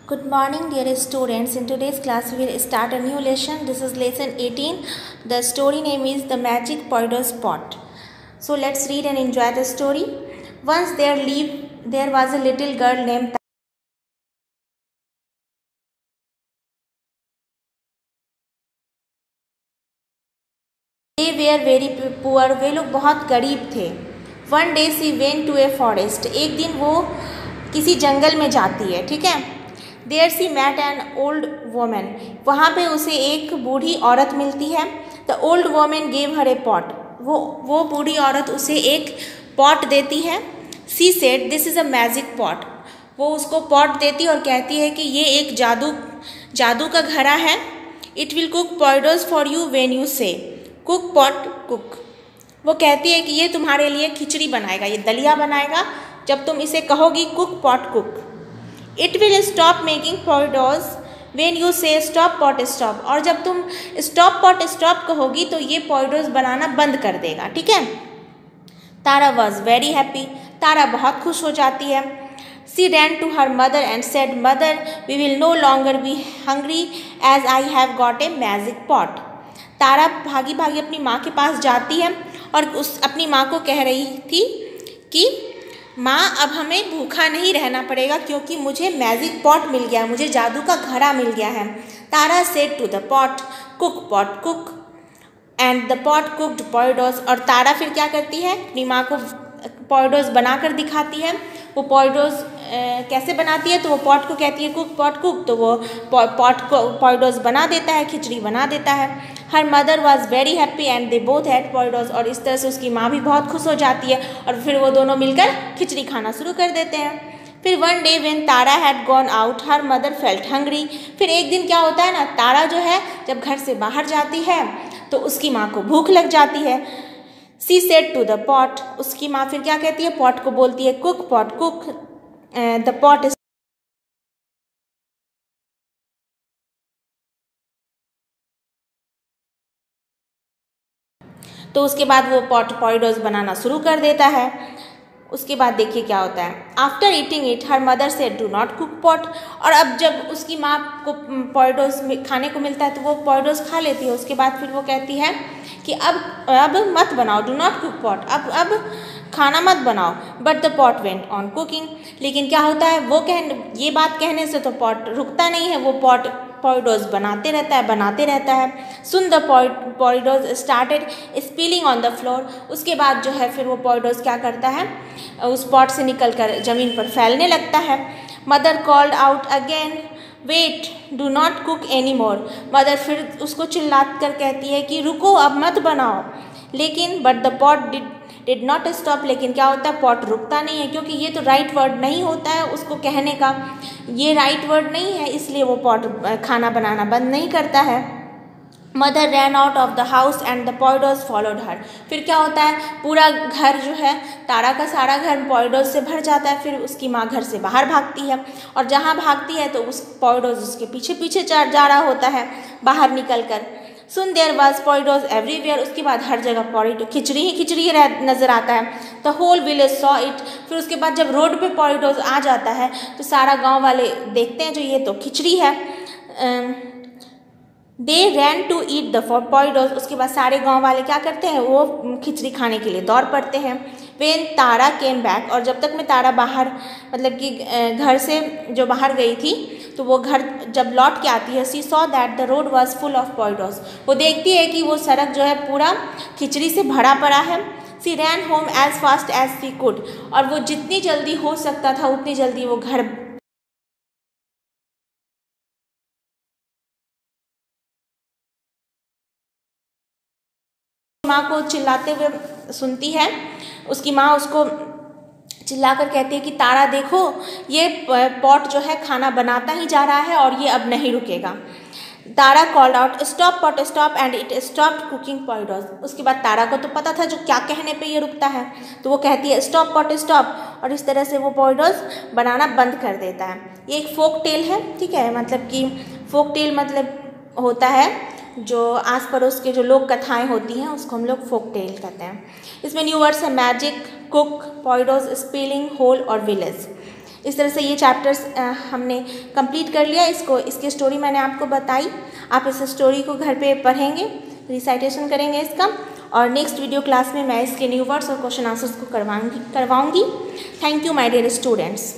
Good morning, dear students. In today's class, we will start a new lesson. This is lesson 18. The story name is The Magic Poidos Pot. So let's read and enjoy the story. Once there was a little girl named They were very poor. वे लोग बहुत गरीब थे. One day she went to a forest. एक दिन वो किसी जंगल में जाती है, ठीक है. There she met an old woman. वहाँ पे उसे एक बूढ़ी औरत मिलती है. The old woman gave her a pot. वो बूढ़ी औरत उसे एक पॉट देती है. She said, this is a magic pot. वो उसको पॉट देती और कहती है कि ये एक जादू का घड़ा है. It will cook poidos for you when you say, cook pot cook. वो कहती है कि ये तुम्हारे लिए खिचड़ी बनाएगा, ये दलिया बनाएगा जब तुम इसे कहोगी cook pot cook. It will stop making poidos when you say stop pot stop. और जब तुम stop pot stop कहोगी तो ये poidos बनाना बंद कर देगा, ठीक है. तारा was very happy. तारा बहुत खुश हो जाती है. She ran to her mother and said, Mother, we will no longer be hungry as I have got a magic pot. तारा भागी भागी अपनी माँ के पास जाती है और अपनी माँ को कह रही थी कि माँ अब हमें भूखा नहीं रहना पड़ेगा क्योंकि मुझे मैजिक पॉट मिल गया, मुझे जादू का घड़ा मिल गया है. Tara said to the pot cook pot cook and the pot cooked potatoes. और तारा फिर क्या करती है, अपनी माँ को पोइडोस बनाकर दिखाती है. वो पोइडोस कैसे बनाती है, तो वो पॉट को कहती है कुक पॉट कुक, तो वो पॉट को पोइडोस बना देता है, खिचड़ी बना देता है. Her mother was very happy and they both had potatoes. और इस तरह से उसकी माँ भी बहुत खुश हो जाती है और फिर वो दोनों मिलकर खिचड़ी खाना शुरू कर देते हैं. फिर one day when Tara had gone out her mother felt hungry. फिर एक दिन क्या होता है ना, तारा जो है जब घर से बाहर जाती है तो उसकी माँ को भूख लग जाती है. She said to the pot. उसकी माँ फिर क्या कहती है, पॉट को बोलती है cook pot cook. The pot तो उसके बाद वो पोइडोस बनाना शुरू कर देता है. उसके बाद देखिए क्या होता है. After eating it her mother से डू नॉट कुक पॉट. और अब जब उसकी माँ को पोइडोस खाने को मिलता है तो वो पोइडोस खा लेती है. उसके बाद फिर वो कहती है कि अब मत बनाओ, डू नॉट कुक पॉट, अब खाना मत बनाओ. But the pot went on cooking. लेकिन क्या होता है, वो ये बात कहने से तो पॉट रुकता नहीं है, वो पॉट पोइडोस बनाते रहता है. Soon the potatoes started spilling on the floor. उसके बाद जो है फिर वो पोइडोस क्या करता है, उस पॉट से निकलकर ज़मीन पर फैलने लगता है. Mother called out again wait do not cook any more. Mother फिर उसको चिल्ला कर कहती है कि रुको, अब मत बनाओ. लेकिन but the pot did not stop. लेकिन क्या होता है, पॉट रुकता नहीं है क्योंकि ये तो राइट वर्ड नहीं होता है उसको कहने का, ये राइट वर्ड नहीं है, इसलिए वो पॉट खाना बनाना बंद नहीं करता है. Mother ran out of the house and the potatoes followed her. फिर क्या होता है, पूरा घर जो है, तारा का सारा घर पोइडोस से भर जाता है. फिर उसकी माँ घर से बाहर भागती है और जहाँ भागती है तो उस पोइडोस उसके पीछे पीछे जा रहा होता है बाहर निकल कर. सुन देयर वॉज पोइडोस एवरीवेयर. उसके बाद हर जगह पोइडो खिचड़ी ही नजर आता है. The whole village saw it. फिर उसके बाद जब रोड पे पोइडोस आ जाता है तो सारा गांव वाले देखते हैं जो ये तो खिचड़ी है. दे रैन टू ईट द पोइडोस. उसके बाद सारे गांव वाले क्या करते हैं, वो खिचड़ी खाने के लिए दौड़ पड़ते हैं. When Tara came back. और जब तक मैं तारा बाहर मतलब कि घर से जो बाहर गई थी तो वो घर जब लौट के आती है, she saw that the road was full of potatoes. वो देखती है कि वो सड़क जो है पूरा खिचड़ी से भरा पड़ा है. She ran home as fast as she could. और वो जितनी जल्दी हो सकता था उतनी जल्दी वो घर माँ को चिल्लाते हुए सुनती है. उसकी माँ उसको चिल्लाकर कहती है कि तारा देखो, ये पॉट जो है खाना बनाता ही जा रहा है और ये अब नहीं रुकेगा. Tara called out stop pot stop and it stopped cooking potatoes. उसके बाद तारा को तो पता था जो क्या कहने पे ये रुकता है, तो वो कहती है स्टॉप पॉट स्टॉप. और इस तरह से वो पोइडोस बनाना बंद कर देता है. ये एक फोक टेल है, ठीक है. मतलब कि फोक टेल मतलब होता है जो आस पड़ोस के जो लोक कथाएँ होती हैं उसको हम लोग फोक टेल कहते हैं. इसमें न्यू वर्ड्स है मैजिक, कुक, पोइडोस, स्पिलिंग, होल और विलेज. इस तरह से ये चैप्टर्स हमने कंप्लीट कर लिया। इसकी स्टोरी मैंने आपको बताई। आप इस स्टोरी को घर पे पढ़ेंगे, रिसाइटेशन करेंगे इसका, और नेक्स्ट वीडियो क्लास में मैं इसके न्यू वर्ड्स और क्वेश्चन आंसर्स को करवाऊंगी। Thank you my dear students.